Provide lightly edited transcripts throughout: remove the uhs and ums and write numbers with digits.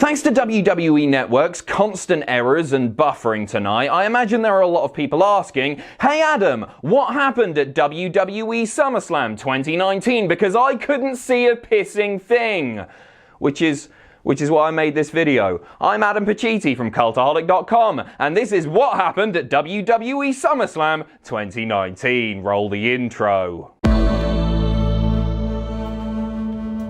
Thanks to WWE Network's constant errors and buffering tonight, I imagine there are a lot of people asking, "Hey Adam, what happened at WWE SummerSlam 2019? Because I couldn't see a pissing thing." Which is why I made this video. I'm Adam Pacitti from Cultaholic.com, and this is what happened at WWE SummerSlam 2019. Roll the intro.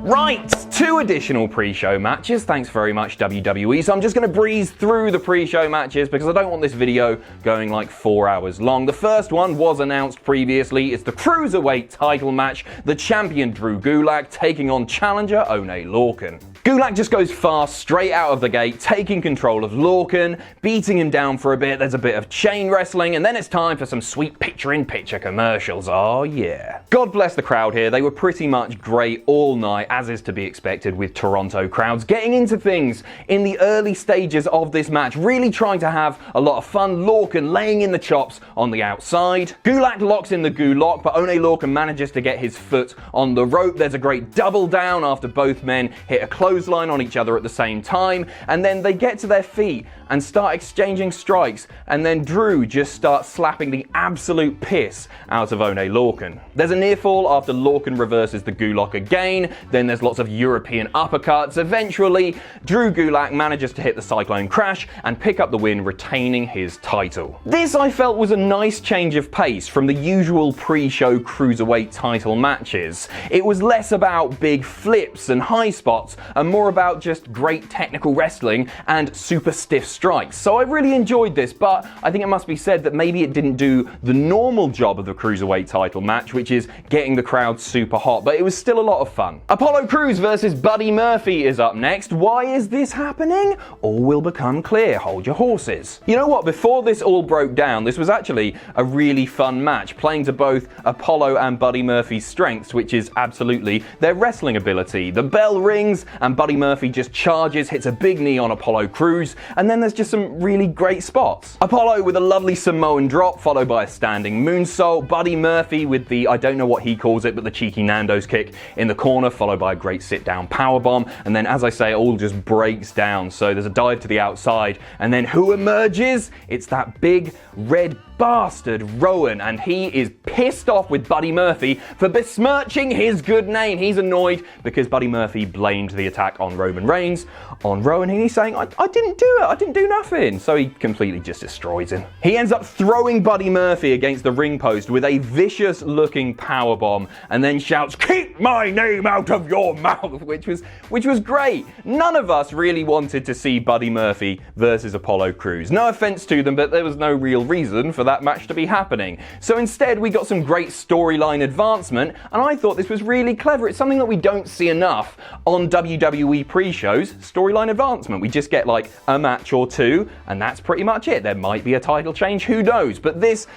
Right, 2 additional pre-show matches. Thanks very much, WWE. So I'm just going to breeze through the pre-show matches because I don't want this video going like 4 hours long. The first one was announced previously. It's the Cruiserweight title match. The champion Drew Gulak taking on challenger Oney Lorcan. Gulak just goes fast straight out of the gate, taking control of Lorcan, beating him down for a bit. There's a bit of chain wrestling, and then it's time for some sweet picture-in-picture commercials. Oh yeah. God bless the crowd here. They were pretty much great all night, as is to be expected with Toronto crowds, getting into things in the early stages of this match, really trying to have a lot of fun. Lorcan laying in the chops on the outside. Gulak locks in the Gulak, but Oney Lorcan manages to get his foot on the rope. There's a great double down after both men hit a clothesline on each other at the same time, and then they get to their feet and start exchanging strikes, and then Drew just starts slapping the absolute piss out of Oney Lorcan. There's a near fall after Lorcan reverses the Gulak again, then there's lots of European uppercuts. Eventually, Drew Gulak manages to hit the Cyclone Crash and pick up the win, retaining his title. This, I felt, was a nice change of pace from the usual pre-show Cruiserweight title matches. It was less about big flips and high spots, and more about just great technical wrestling and super stiff strikes. So I really enjoyed this, but I think it must be said that maybe it didn't do the normal job of the Cruiserweight title match, which is getting the crowd super hot, but it was still a lot of fun. Apollo Crews versus Buddy Murphy is up next. Why is this happening? All will become clear. Hold your horses. You know what? Before this all broke down, this was actually a really fun match, playing to both Apollo and Buddy Murphy's strengths, which is absolutely their wrestling ability. The bell rings and Buddy Murphy just charges, hits a big knee on Apollo Crews, and then there's just some really great spots. Apollo with a lovely Samoan drop, followed by a standing moonsault. Buddy Murphy with the, I don't know what he calls it, but the cheeky Nando's kick in the corner, followed by a great sit-down powerbomb. And then, as I say, it all just breaks down. So there's a dive to the outside, and then who emerges? It's that big red bastard Rowan, and he is pissed off with Buddy Murphy for besmirching his good name. He's annoyed because Buddy Murphy blamed the attack on Roman Reigns on Rowan, and he's saying, I didn't do it, I didn't do nothing. So he completely just destroys him. He ends up throwing Buddy Murphy against the ring post with a vicious looking powerbomb, and then shouts, "Keep my name out of your mouth," which was great. None of us really wanted to see Buddy Murphy versus Apollo Crews. No offense to them, but there was no real reason for that match to be happening. So instead, we got some great storyline advancement, and I thought this was really clever. It's something that we don't see enough on WWE pre-shows, storyline advancement. We just get like a match or two, and that's pretty much it. There might be a title change, who knows? But this,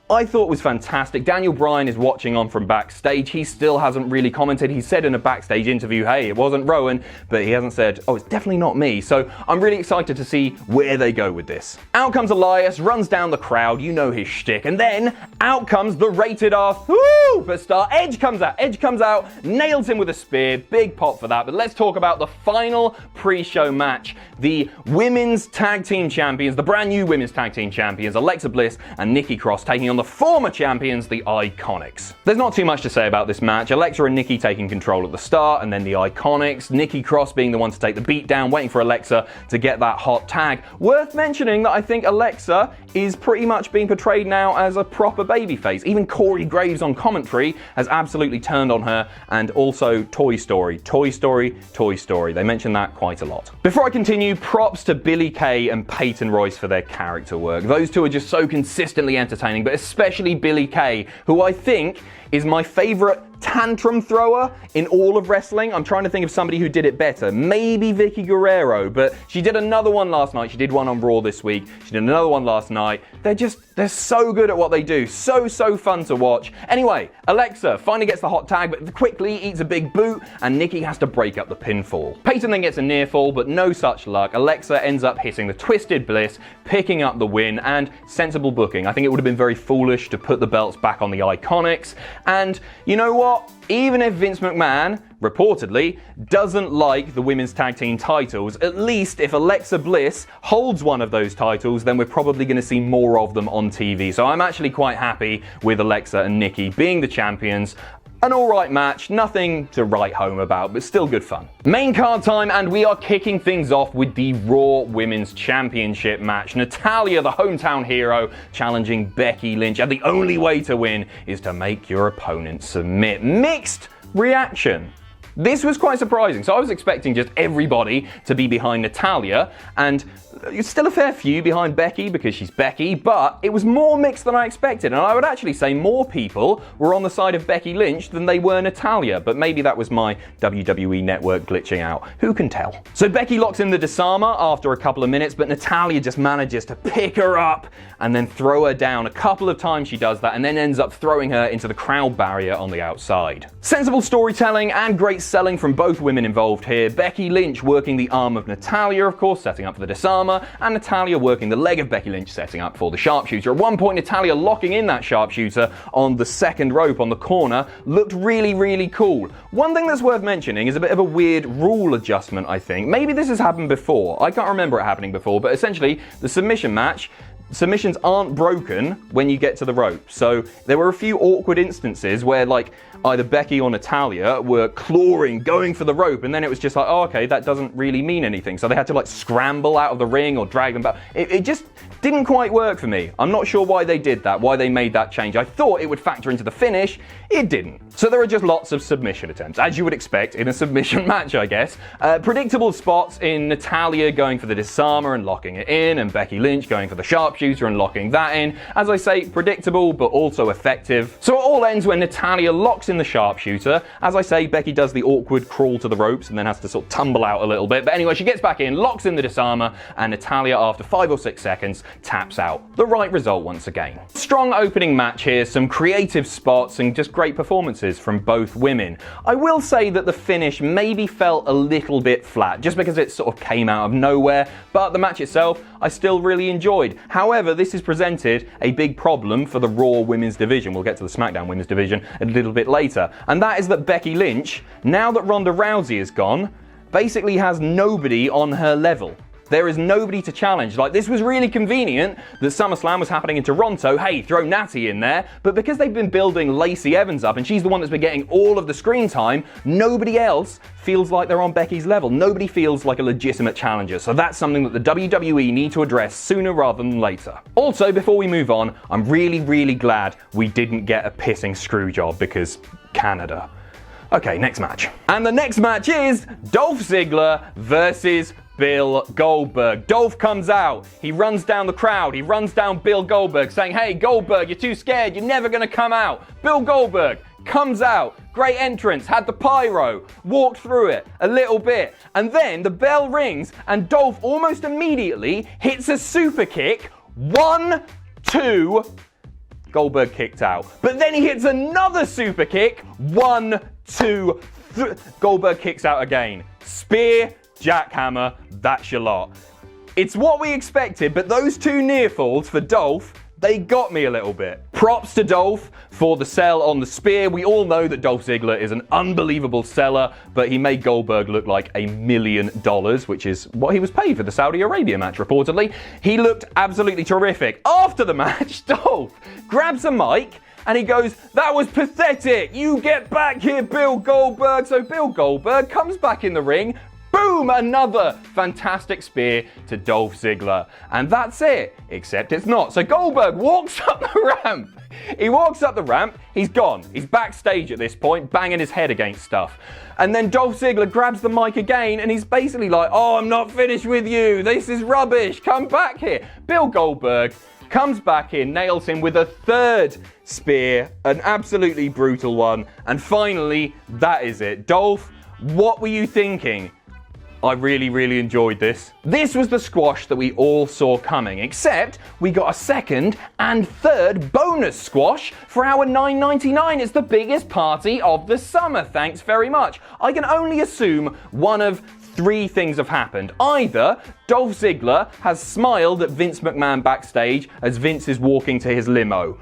I thought, was fantastic. Daniel Bryan is watching on from backstage. He still hasn't really commented. He said in a backstage interview, hey, it wasn't Rowan, but he hasn't said, oh, it's definitely not me. So I'm really excited to see where they go with this. Out comes Elias, runs down the crowd, you know his shtick, and then out comes the rated R superstar. Edge comes out, nails him with a spear. Big pop for that. But let's talk about the final pre-show match. The women's tag team champions, the brand new women's tag team champions, Alexa Bliss and Nikki Cross, taking on the former champions, the Iconics. There's not too much to say about this match. Alexa and Nikki taking control at the start, and then the Iconics. Nikki Cross being the one to take the beat down, waiting for Alexa to get that hot tag. Worth mentioning that I think Alexa is pretty much being portrayed now as a proper babyface. Even Corey Graves on commentary has absolutely turned on her, and also Toy Story. They mention that quite a lot. Before I continue, props to Billie Kay and Peyton Royce for their character work. Those two are just so consistently entertaining, but especially Billie Kay, who I think is my favorite tantrum thrower in all of wrestling. I'm trying to think of somebody who did it better. Maybe Vicky Guerrero, but she did another one last night. She did one on Raw this week. She did another one last night. They're so good at what they do. So fun to watch. Anyway, Alexa finally gets the hot tag, but quickly eats a big boot, and Nikki has to break up the pinfall. Peyton then gets a near fall, but no such luck. Alexa ends up hitting the Twisted Bliss, picking up the win, and sensible booking. I think it would have been very foolish to put the belts back on the Iconics, And you know what? Even if Vince McMahon, reportedly, doesn't like the women's tag team titles, at least if Alexa Bliss holds one of those titles, then we're probably going to see more of them on TV. So I'm actually quite happy with Alexa and Nikki being the champions. An alright match, nothing to write home about, but still good fun. Main card time, and we are kicking things off with the Raw Women's Championship match. Natalya, the hometown hero, challenging Becky Lynch, and the only way to win is to make your opponent submit. Mixed reaction. This was quite surprising. So I was expecting just everybody to be behind Natalya, and still a fair few behind Becky because she's Becky, but it was more mixed than I expected. And I would actually say more people were on the side of Becky Lynch than they were Natalya, but maybe that was my WWE network glitching out. Who can tell? So Becky locks in the disarmer after a couple of minutes, but Natalya just manages to pick her up and then throw her down. A couple of times she does that and then ends up throwing her into the crowd barrier on the outside. Sensible storytelling and great selling from both women involved here. Becky Lynch working the arm of Natalya, of course, setting up for the disarmer, and Natalya working the leg of Becky Lynch, setting up for the sharpshooter. At one point, Natalya locking in that sharpshooter on the second rope on the corner looked really, really cool. One thing that's worth mentioning is a bit of a weird rule adjustment, I think. Maybe this has happened before. I can't remember it happening before, but essentially, the submission match, submissions aren't broken when you get to the rope. So there were a few awkward instances where like either Becky or Natalya were clawing, going for the rope, and then it was just like, oh, okay, that doesn't really mean anything. So they had to like scramble out of the ring or drag them back. It just didn't quite work for me. I'm not sure why they did that, why they made that change. I thought it would factor into the finish. It didn't. So there are just lots of submission attempts, as you would expect in a submission match, I guess. Predictable spots in Natalya going for the disarmer and locking it in, and Becky Lynch going for the sharpshooter and locking that in. As I say, predictable, but also effective. So it all ends when Natalya locks in the sharpshooter. As I say, Becky does the awkward crawl to the ropes and then has to sort of tumble out a little bit. But anyway, she gets back in, locks in the disarmer, and Natalya, after 5 or 6 seconds, taps out. The right result once again. Strong opening match here, some creative spots and just great performances from both women. I will say that the finish maybe felt a little bit flat, just because it sort of came out of nowhere, but the match itself I still really enjoyed. However, this has presented a big problem for the Raw Women's Division. We'll get to the SmackDown Women's Division a little bit later. And that is that Becky Lynch, now that Ronda Rousey is gone, basically has nobody on her level. There is nobody to challenge. Like, this was really convenient that SummerSlam was happening in Toronto. Hey, throw Natty in there. But because they've been building Lacey Evans up and she's the one that's been getting all of the screen time, nobody else feels like they're on Becky's level. Nobody feels like a legitimate challenger. So that's something that the WWE need to address sooner rather than later. Also, before we move on, I'm really, really glad we didn't get a pissing screw job because Canada. Okay, next match. And the next match is Dolph Ziggler versus Bill Goldberg. Dolph comes out, he runs down the crowd, he runs down Bill Goldberg saying, hey Goldberg, you're too scared, you're never gonna come out. Bill Goldberg comes out, great entrance, had the pyro, walked through it a little bit, and then the bell rings and Dolph almost immediately hits a super kick. 1, 2, Goldberg kicked out. But then he hits another super kick. 1, 2, 3, Goldberg kicks out again. Spear, jackhammer, that's your lot. It's what we expected, but those 2 near falls for Dolph, they got me a little bit. Props to Dolph for the sell on the spear. We all know that Dolph Ziggler is an unbelievable seller, but he made Goldberg look like $1 million, which is what he was paid for the Saudi Arabia match, reportedly. He looked absolutely terrific. After the match, Dolph grabs a mic and he goes, that was pathetic. You get back here, Bill Goldberg. So Bill Goldberg comes back in the ring. Boom! Another fantastic spear to Dolph Ziggler. And that's it. Except it's not. So Goldberg walks up the ramp. He walks up the ramp. He's gone. He's backstage at this point, banging his head against stuff. And then Dolph Ziggler grabs the mic again and he's basically like, oh, I'm not finished with you. This is rubbish. Come back here. Bill Goldberg comes back in, nails him with a 3rd spear, an absolutely brutal one. And finally, that is it. Dolph, what were you thinking? I really, really enjoyed this. This was the squash that we all saw coming, except we got a 2nd and 3rd bonus squash for our $9.99. It's the biggest party of the summer, thanks very much. I can only assume one of 3 things have happened. Either Dolph Ziggler has smiled at Vince McMahon backstage as Vince is walking to his limo.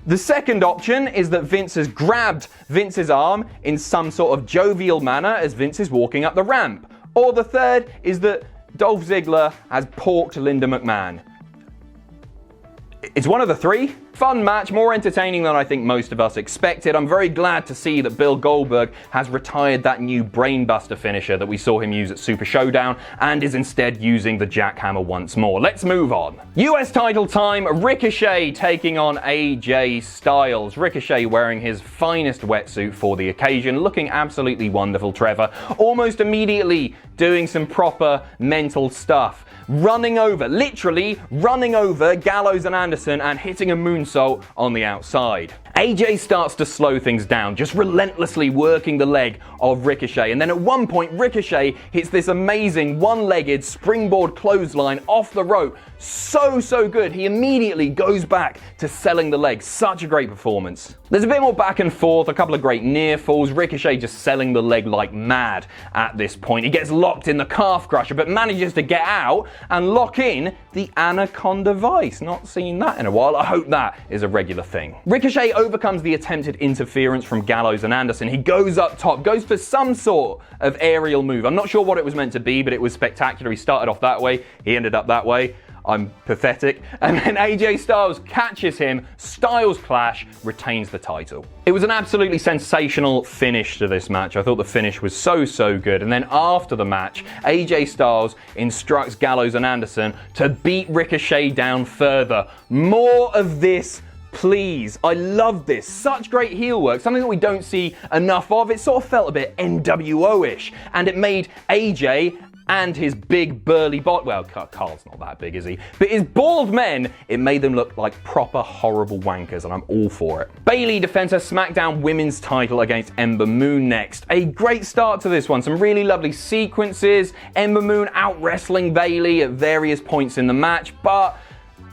The second option is that Vince has grabbed Vince's arm in some sort of jovial manner as Vince is walking up the ramp. Or the third is that Dolph Ziggler has porked Linda McMahon. It's one of the three. Fun match, more entertaining than I think most of us expected. I'm very glad to see that Bill Goldberg has retired that new brainbuster finisher that we saw him use at Super Showdown and is instead using the jackhammer once more. Let's move on. US title time, Ricochet taking on AJ Styles. Ricochet wearing his finest wetsuit for the occasion, looking absolutely wonderful, Trevor. Almost immediately doing some proper mental stuff. Literally running over Gallows and Anderson and hitting a moonsault on the outside. AJ starts to slow things down, just relentlessly working the leg of Ricochet. And then at one point, Ricochet hits this amazing one-legged springboard clothesline off the rope. So good. He immediately goes back to selling the leg. Such a great performance. There's a bit more back and forth, a couple of great near falls. Ricochet just selling the leg like mad at this point. He gets locked in the calf crusher, but manages to get out and lock in the Anaconda Vice. Not seen that in a while. I hope that is a regular thing. Ricochet overcomes the attempted interference from Gallows and Anderson. He goes up top, goes for some sort of aerial move. I'm not sure what it was meant to be, but it was spectacular. He started off that way, he ended up that way. I'm pathetic. And then AJ Styles catches him, Styles clash, retains the title. It was an absolutely sensational finish to this match. I thought the finish was so good. And then after the match, AJ Styles instructs Gallows and Anderson to beat Ricochet down further. More of this, please. I love this. Such great heel work. Something that we don't see enough of. It sort of felt a bit NWO-ish. And it made AJ and his big burly well, Carl's not that big, is he? But his bald men, it made them look like proper horrible wankers, and I'm all for it. Bayley defends her SmackDown Women's title against Ember Moon next. A great start to this one. Some really lovely sequences. Ember Moon out wrestling Bayley at various points in the match, but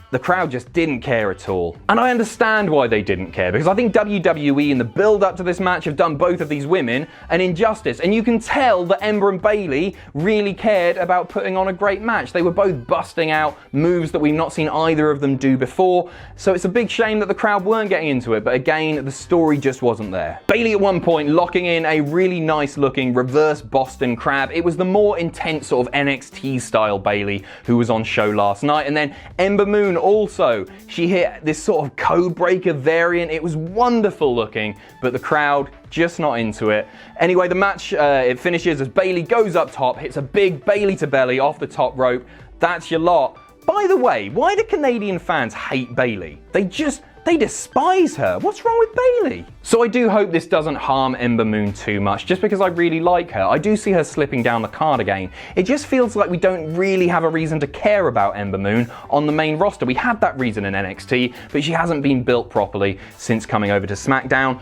the crowd just didn't care at all. And I understand why they didn't care, because I think WWE in the build-up to this match have done both of these women an injustice. And you can tell that Ember and Bayley really cared about putting on a great match. They were both busting out moves that we've not seen either of them do before. So it's a big shame that the crowd weren't getting into it. But again, the story just wasn't there. Bayley at one point locking in a really nice looking reverse Boston Crab. It was the more intense sort of NXT style Bayley who was on show last night. And then Ember Moon also, she hit this sort of code breaker variant. It was wonderful looking, but the crowd just not into it. Anyway, the match, it finishes as Bayley goes up top, hits a big Bayley to belly off the top rope. That's your lot. By the way, why do Canadian fans hate Bayley? They despise her. What's wrong with Bayley? So I do hope this doesn't harm Ember Moon too much, just because I really like her. I do see her slipping down the card again. It just feels like we don't really have a reason to care about Ember Moon on the main roster. We had that reason in NXT, but she hasn't been built properly since coming over to SmackDown.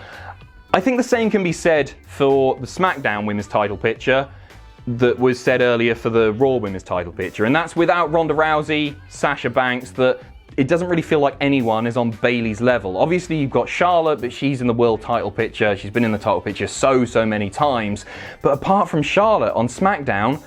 I think the same can be said for the SmackDown Women's title picture that was said earlier for the Raw Women's title picture, and that's without Ronda Rousey, Sasha Banks, that it doesn't really feel like anyone is on Bayley's level. Obviously, you've got Charlotte, but she's in the world title picture. She's been in the title picture so many times. But apart from Charlotte on SmackDown,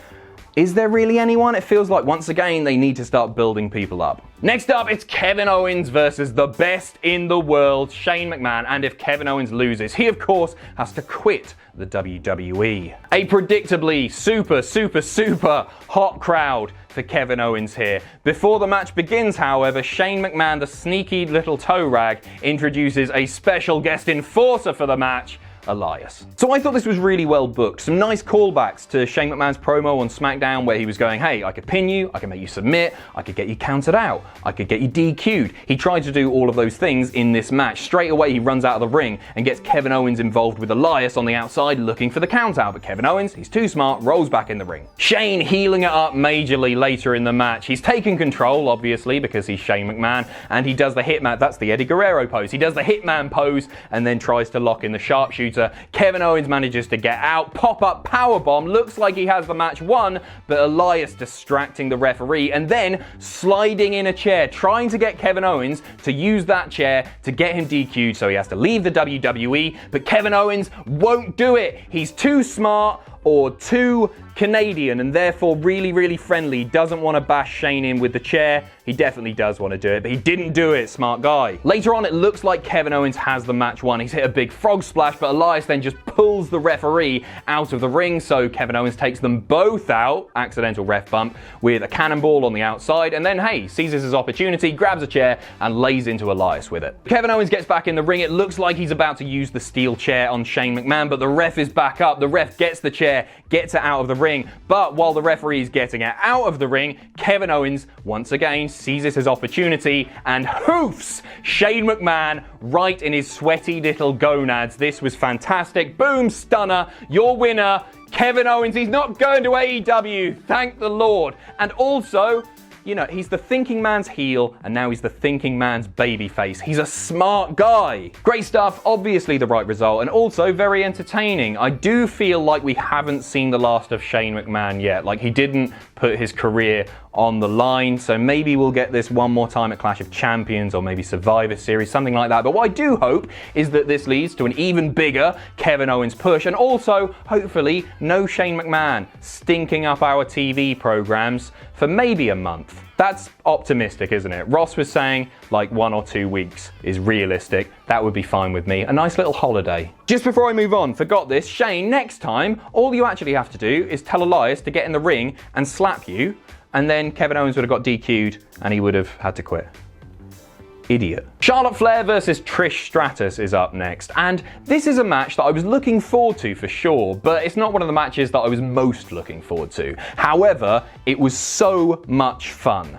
is there really anyone? It feels like, once again, they need to start building people up. Next up, it's Kevin Owens versus the best in the world, Shane McMahon. And if Kevin Owens loses, he, of course, has to quit the WWE. A predictably super hot crowd for Kevin Owens here. Before the match begins, however, Shane McMahon, the sneaky little toe rag, introduces a special guest enforcer for the match, Elias. So I thought this was really well booked. Some nice callbacks to Shane McMahon's promo on SmackDown where he was going, hey, I could pin you, I can make you submit, I could get you counted out, I could get you DQ'd. He tried to do all of those things in this match. Straight away he runs out of the ring and gets Kevin Owens involved with Elias on the outside looking for the count out, but Kevin Owens, he's too smart, rolls back in the ring. Shane healing it up majorly later in the match. He's taking control, obviously, because he's Shane McMahon, and he does the Hitman, that's the Eddie Guerrero pose. He does the Hitman pose and then tries to lock in the sharpshooter. Kevin Owens manages to get out, pop-up powerbomb, looks like he has the match won, but Elias distracting the referee and then sliding in a chair, trying to get Kevin Owens to use that chair to get him DQ'd, so he has to leave the WWE, but Kevin Owens won't do it. He's too smart, or too Canadian and therefore really, really friendly, doesn't want to bash Shane in with the chair. He definitely does want to do it, but he didn't do it, smart guy. Later on, it looks like Kevin Owens has the match won. He's hit a big frog splash, but Elias then just pulls the referee out of the ring, so Kevin Owens takes them both out, accidental ref bump, with a cannonball on the outside, and then, hey, seizes his opportunity, grabs a chair, and lays into Elias with it. Kevin Owens gets back in the ring. It looks like he's about to use the steel chair on Shane McMahon, but the ref is back up. The ref gets the chair, gets it out of the ring, but while the referee is getting it out of the ring, Kevin Owens, once again, seizes his opportunity and hoofs Shane McMahon right in his sweaty little gonads. This was fantastic. Boom, stunner, your winner, Kevin Owens. He's not going to AEW, thank the Lord. And also, you know, he's the thinking man's heel, and now he's the thinking man's babyface. He's a smart guy. Great stuff, obviously the right result, and also very entertaining. I do feel like we haven't seen the last of Shane McMahon yet. Like, he didn't put his career on the line, so maybe we'll get this one more time at Clash of Champions or maybe Survivor Series, something like that. But what I do hope is that this leads to an even bigger Kevin Owens push, and also, hopefully, no Shane McMahon stinking up our TV programs for maybe a month. That's optimistic, isn't it? Ross was saying like 1 or 2 weeks is realistic. That would be fine with me. A nice little holiday. Just before I move on, forgot this, Shane, next time, all you actually have to do is tell Elias to get in the ring and slap you, and then Kevin Owens would have got DQ'd and he would have had to quit. Idiot. Charlotte Flair versus Trish Stratus is up next, and this is a match that I was looking forward to for sure, but it's not one of the matches that I was most looking forward to. However, it was so much fun.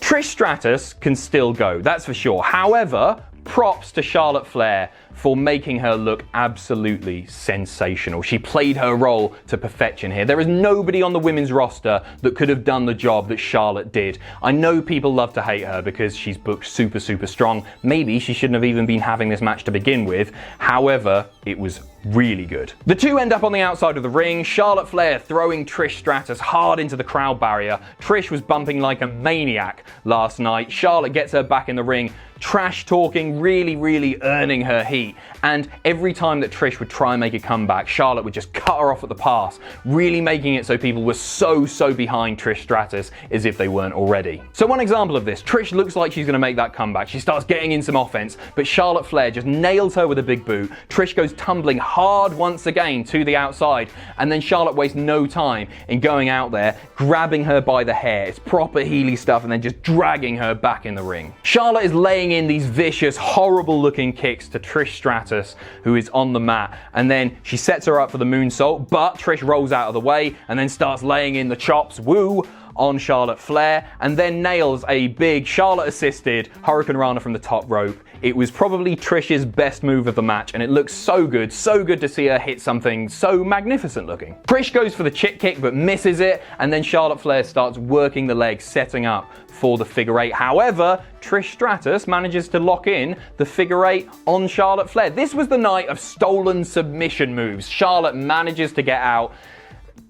Trish Stratus can still go, that's for sure. However, props to Charlotte Flair for making her look absolutely sensational. She played her role to perfection here. There is nobody on the women's roster that could have done the job that Charlotte did. I know people love to hate her because she's booked super, super strong. Maybe she shouldn't have even been having this match to begin with. However, it was really good. The two end up on the outside of the ring, Charlotte Flair throwing Trish Stratus hard into the crowd barrier. Trish was bumping like a maniac last night. Charlotte gets her back in the ring, trash talking, really earning her heat. And every time that Trish would try and make a comeback, Charlotte would just cut her off at the pass, really making it so people were so behind Trish Stratus as if they weren't already. So one example of this, Trish looks like she's going to make that comeback. She starts getting in some offense, but Charlotte Flair just nails her with a big boot. Trish goes tumbling hard once again to the outside, and then Charlotte wastes no time in going out there, grabbing her by the hair. It's proper Healy stuff, and then just dragging her back in the ring. Charlotte is laying in these vicious, horrible looking kicks to Trish Stratus, who is on the mat, and then she sets her up for the moonsault, but Trish rolls out of the way and then starts laying in the chops, woo, on Charlotte Flair, and then nails a big Charlotte assisted Hurricane Rana from the top rope. It was probably Trish's best move of the match, and it looks so good to see her hit something so magnificent looking. Trish goes for the chick kick but misses it, and then Charlotte Flair starts working the legs, setting up for the figure eight. However, Trish Stratus manages to lock in the figure eight on Charlotte Flair. This was the night of stolen submission moves. Charlotte manages to get out.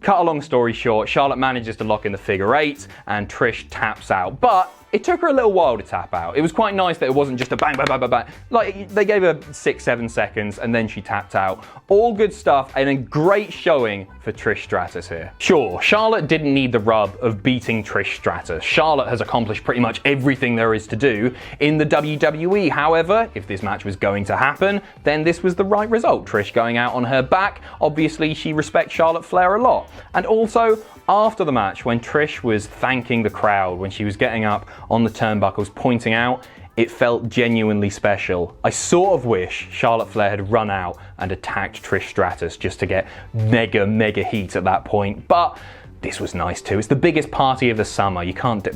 Cut a long story short, Charlotte manages to lock in the figure eight and Trish taps out. But it took her a little while to tap out. It was quite nice that it wasn't just a bang, bang, bang, bang, bang. Like, they gave her 6-7 seconds and then she tapped out. All good stuff and a great showing for Trish Stratus here. Sure, Charlotte didn't need the rub of beating Trish Stratus. Charlotte has accomplished pretty much everything there is to do in the WWE. However, if this match was going to happen, then this was the right result. Trish going out on her back. Obviously, she respects Charlotte Flair a lot. And also, after the match, when Trish was thanking the crowd, when she was getting up on the turnbuckles, pointing out, it felt genuinely special. I sort of wish Charlotte Flair had run out and attacked Trish Stratus just to get mega heat at that point, but this was nice too. It's the biggest party of the summer. You can't do...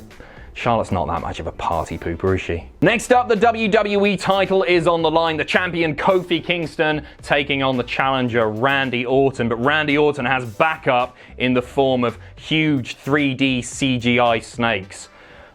Charlotte's not that much of a party pooper, is she? Next up, the WWE title is on the line. The champion Kofi Kingston taking on the challenger Randy Orton, but Randy Orton has backup in the form of huge 3D CGI snakes.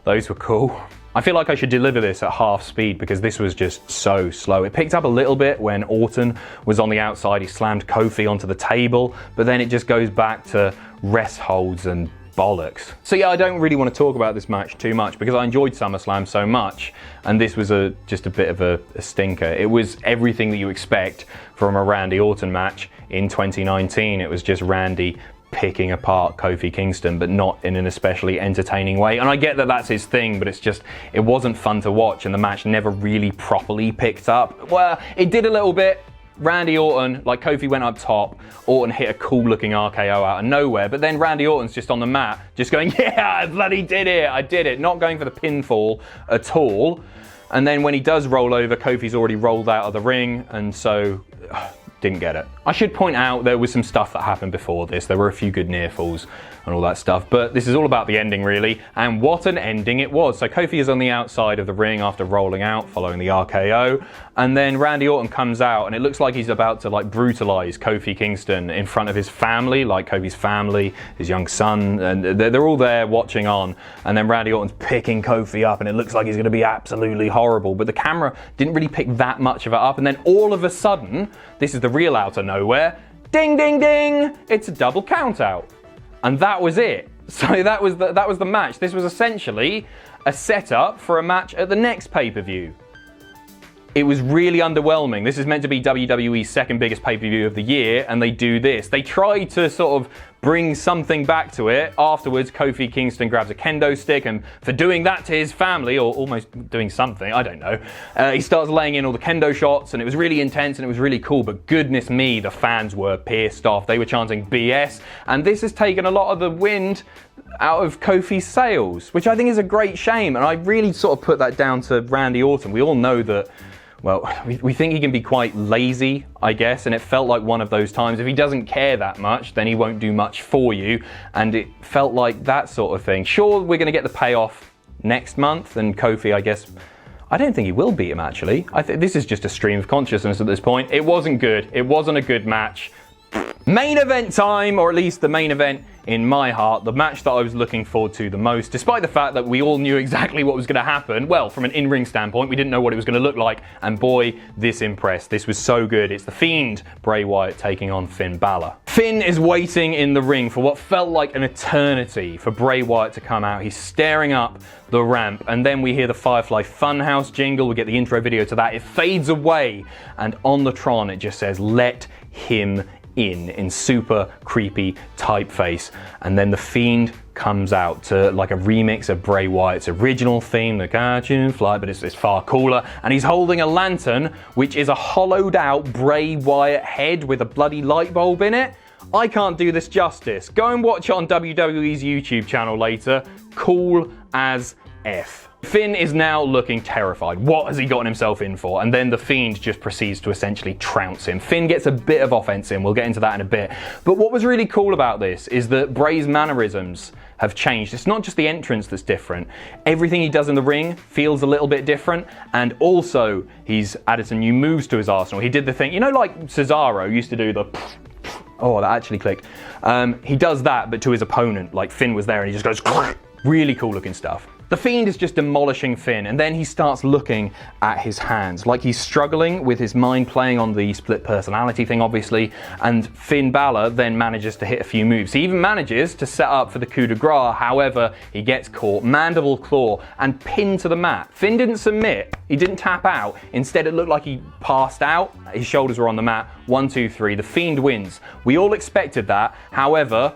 Those were cool. I feel like I should deliver this at half speed because this was just so slow. It picked up a little bit when Orton was on the outside. He slammed Kofi onto the table, but then it just goes back to rest holds and bollocks. So yeah, I don't really want to talk about this match too much because I enjoyed SummerSlam so much, and this was just a bit of a stinker. It was everything that you expect from a Randy Orton match in 2019. It was just Randy picking apart Kofi Kingston, but not in an especially entertaining way. And I get that that's his thing, but it wasn't fun to watch, and the match never really properly picked up. Well, it did a little bit. Randy Orton, like Kofi went up top, Orton hit a cool looking RKO out of nowhere, but then Randy Orton's just on the mat, just going, yeah, I bloody did it, I did it, not going for the pinfall at all. And then when he does roll over, Kofi's already rolled out of the ring, and so didn't get it. I should point out there was some stuff that happened before this. There were a few good near falls and all that stuff, but this is all about the ending really, and what an ending it was. So Kofi is on the outside of the ring after rolling out following the RKO, and then Randy Orton comes out and it looks like he's about to like brutalize Kofi Kingston in front of his family, like Kofi's family, his young son, and they're all there watching on, and then Randy Orton's picking Kofi up and it looks like he's going to be absolutely horrible, but the camera didn't really pick that much of it up, and then all of a sudden, this is the real out of nowhere, ding ding ding, it's a double count out. And that was it. So that was the match. This was essentially a setup for a match at the next pay-per-view. It was really underwhelming. This is meant to be WWE's second biggest pay-per-view of the year, and they do this. They try to sort of bring something back to it. Afterwards, Kofi Kingston grabs a kendo stick, and for doing that to his family, or almost doing something, I don't know, he starts laying in all the kendo shots, and it was really intense and it was really cool, but goodness me, the fans were pissed off. They were chanting BS, and this has taken a lot of the wind out of Kofi's sails, which I think is a great shame, and I really sort of put that down to Randy Orton. We all know that, well, we think he can be quite lazy, I guess, and it felt like one of those times. If he doesn't care that much, then he won't do much for you, and it felt like that sort of thing. Sure, we're going to get the payoff next month, and Kofi, I guess, I don't think he will beat him, actually. I think this is just a stream of consciousness at this point. It wasn't good. It wasn't a good match. Main event time, or at least the main event in my heart, the match that I was looking forward to the most, despite the fact that we all knew exactly what was going to happen. Well, from an in-ring standpoint, we didn't know what it was going to look like, and boy, this impressed. This was so good. It's The Fiend, Bray Wyatt, taking on Finn Balor. Finn is waiting in the ring for what felt like an eternity for Bray Wyatt to come out. He's staring up the ramp, and then we hear the Firefly Funhouse jingle. We get the intro video to that. It fades away, and on the Tron it just says, "Let him in super creepy typeface," and then the Fiend comes out to like a remix of Bray Wyatt's original theme, the Catch and Fly, but it's far cooler, and he's holding a lantern which is a hollowed out Bray Wyatt head with a bloody light bulb in it. I can't do this justice. Go and watch it on WWE's YouTube channel later. Cool as F. Finn is now looking terrified. What has he gotten himself in for? And then the Fiend just proceeds to essentially trounce him. Finn gets a bit of offense in. We'll get into that in a bit. But what was really cool about this is that Bray's mannerisms have changed. It's not just the entrance that's different. Everything he does in the ring feels a little bit different. And also, he's added some new moves to his arsenal. He did the thing, you know, like Cesaro used to do the... Oh, that actually clicked. He does that, but to his opponent. Like Finn was there and he just goes... Really cool looking stuff. The Fiend is just demolishing Finn, and then he starts looking at his hands, like he's struggling with his mind, playing on the split personality thing, obviously, and Finn Balor then manages to hit a few moves. He even manages to set up for the coup de grace, however, he gets caught, mandible claw, and pinned to the mat. Finn didn't submit, he didn't tap out, instead it looked like he passed out, his shoulders were on the mat, 1, 2, 3, the Fiend wins. We all expected that, however,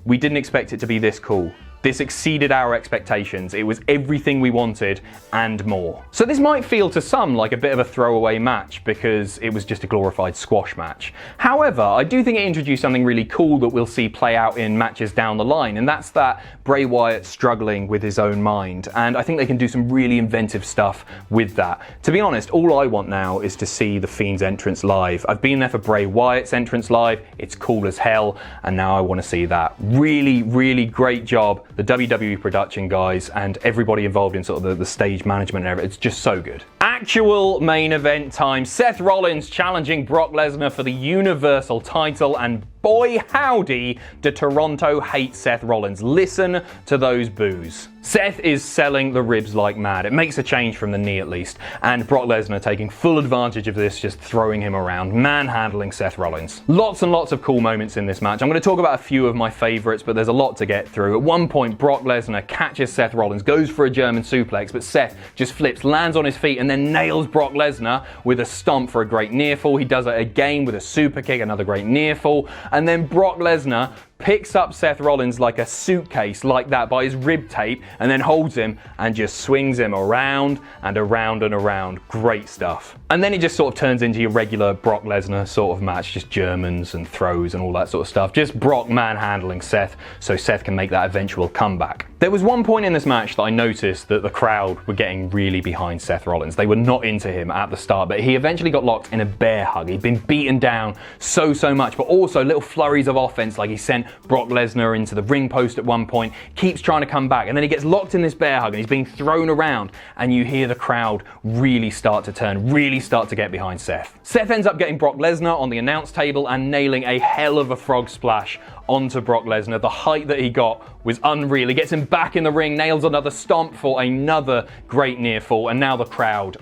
we didn't expect it to be this cool. This exceeded our expectations. It was everything we wanted and more. So this might feel to some like a bit of a throwaway match because it was just a glorified squash match. However, I do think it introduced something really cool that we'll see play out in matches down the line, and that's that Bray Wyatt struggling with his own mind. And I think they can do some really inventive stuff with that. To be honest, all I want now is to see the Fiend's entrance live. I've been there for Bray Wyatt's entrance live. It's cool as hell, and now I want to see that. Really, really great job. The WWE production guys and everybody involved in sort of the stage management and everything. It's just so good. Actual main event time. Seth Rollins challenging Brock Lesnar for the Universal title, and boy howdy, do Toronto hate Seth Rollins. Listen to those boos. Seth is selling the ribs like mad. It makes a change from the knee at least. And Brock Lesnar taking full advantage of this, just throwing him around, manhandling Seth Rollins. Lots and lots of cool moments in this match. I'm going to talk about a few of my favorites, but there's a lot to get through. At one point, Brock Lesnar catches Seth Rollins, goes for a German suplex, but Seth just flips, lands on his feet, and then nails Brock Lesnar with a stomp for a great near fall. He does it again with a super kick, another great near fall. And then Brock Lesnar picks up Seth Rollins like a suitcase, like that, by his rib tape, and then holds him and just swings him around and around and around. Great stuff. And then it just sort of turns into your regular Brock Lesnar sort of match, just Germans and throws and all that sort of stuff. Just Brock manhandling Seth so Seth can make that eventual comeback. There was one point in this match that I noticed that the crowd were getting really behind Seth Rollins. They were not into him at the start, but he eventually got locked in a bear hug. He'd been beaten down so much, but also little flurries of offense, like he sent Brock Lesnar into the ring post at one point, keeps trying to come back, and then he gets locked in this bear hug and he's being thrown around, and you hear the crowd really start to turn, really start to get behind Seth. Seth ends up getting Brock Lesnar on the announce table and nailing a hell of a frog splash onto Brock Lesnar. The height that he got was unreal. He gets him back in the ring, nails another stomp for another great near fall, and now the crowd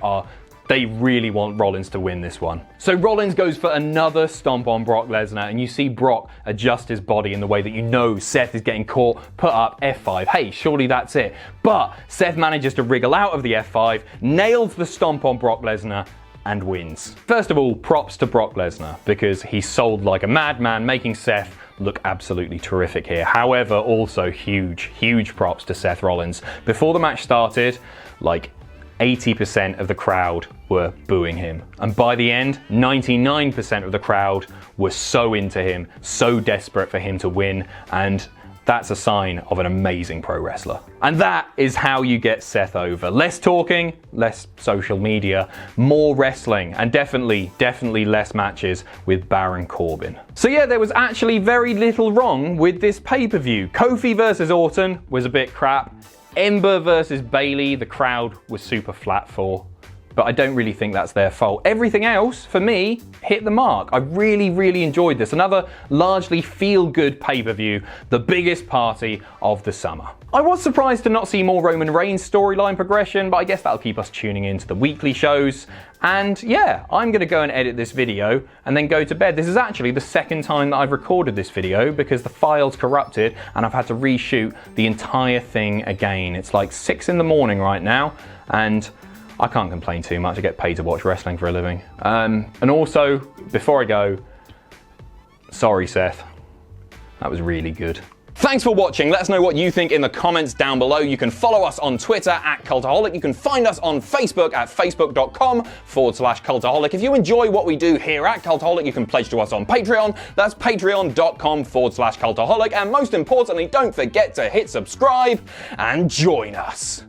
they really want Rollins to win this one. So Rollins goes for another stomp on Brock Lesnar, and you see Brock adjust his body in the way that you know Seth is getting caught, put up, F5. Hey, surely that's it. But Seth manages to wriggle out of the F5, nails the stomp on Brock Lesnar, and wins. First of all, props to Brock Lesnar, because he sold like a madman, making Seth look absolutely terrific here. However, also huge props to Seth Rollins. Before the match started, like 80% of the crowd were booing him. And by the end, 99% of the crowd were so into him, so desperate for him to win, and that's a sign of an amazing pro wrestler. And that is how you get Seth over. Less talking, less social media, more wrestling, and definitely less matches with Baron Corbin. So yeah, there was actually very little wrong with this pay-per-view. Kofi versus Orton was a bit crap. Ember versus Bayley, the crowd was super flat for, but I don't really think that's their fault. Everything else, for me, hit the mark. I really enjoyed this. Another largely feel-good pay-per-view, the biggest party of the summer. I was surprised to not see more Roman Reigns storyline progression, but I guess that'll keep us tuning into the weekly shows. And yeah, I'm going to go and edit this video and then go to bed. This is actually the second time that I've recorded this video because the file's corrupted and I've had to reshoot the entire thing again. It's like 6 in the morning right now, and I can't complain too much. I get paid to watch wrestling for a living. And also, before I go, sorry Seth, that was really good. Thanks for watching. Let us know what you think in the comments down below. You can follow us on Twitter at Cultaholic. You can find us on Facebook at facebook.com/Cultaholic. If you enjoy what we do here at Cultaholic, you can pledge to us on Patreon. That's patreon.com/Cultaholic. And most importantly, don't forget to hit subscribe and join us.